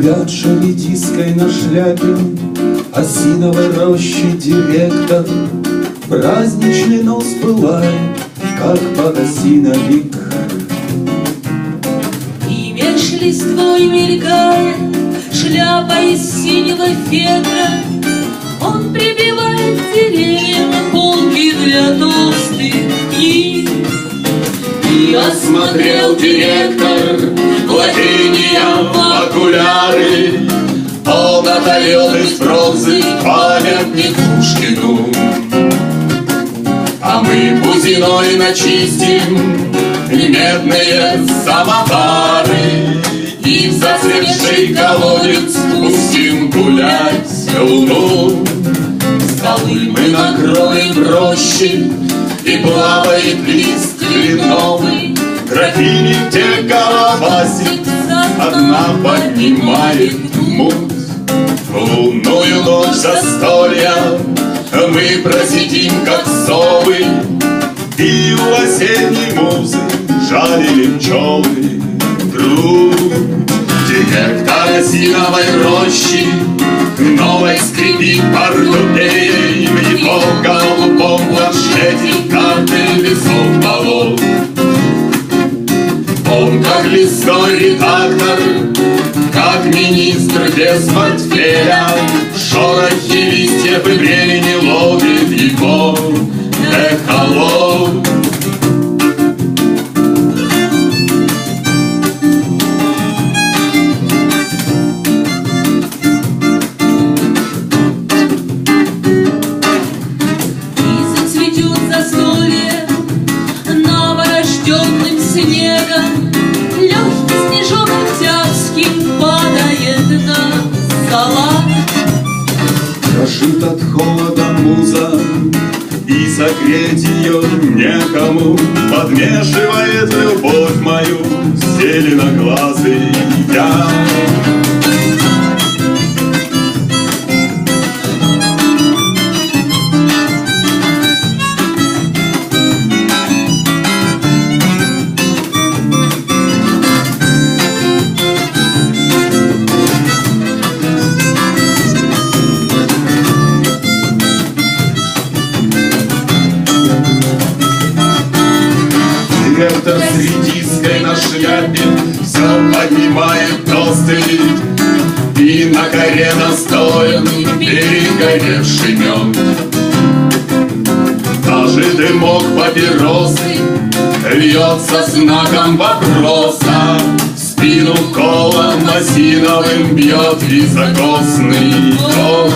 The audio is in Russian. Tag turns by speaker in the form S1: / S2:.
S1: Живет шаметиской на шляпе осиновой рощи директор. Праздничный нос пылает, как подосиновик.
S2: И меж листвой мелькает шляпа из синего фетра. Он прибивает деревьям полки для толстых книг. И осмотрел директор владения в окуляры. Он отовел из бронзы памятник Пушкину. А мы бузиной начистим медные самовары и в зацветший колодец пустим гулять луну. Столы мы накроем в роще, и плавает лист кленовый. Графини те колобасит, одна поднимает муть. В лунную ночь застолья мы просидим, как совы, и у осенней музы жалили пчелы грудь. Директор осиновой рощи новой скрипит портупеей. В его голубом планшете карты весов полов. Он как лесной редактор, как министр без портфеля. Шорохи листьев и времени ловит его эхолот. И зацветет застолье новорожденным снегом. Легкий снежок октябрьский падает на стола.
S1: Дрожит от холода муза, и согреть ее некому. Подмешивает любовь мою зеленоглазый я. Директор с редиской на шляпе все поднимает тосты, и на коре настоен перегоревший мед. Даже дымок папиросы льется знаком вопроса. В спину колом осиновым бьет високосный ток.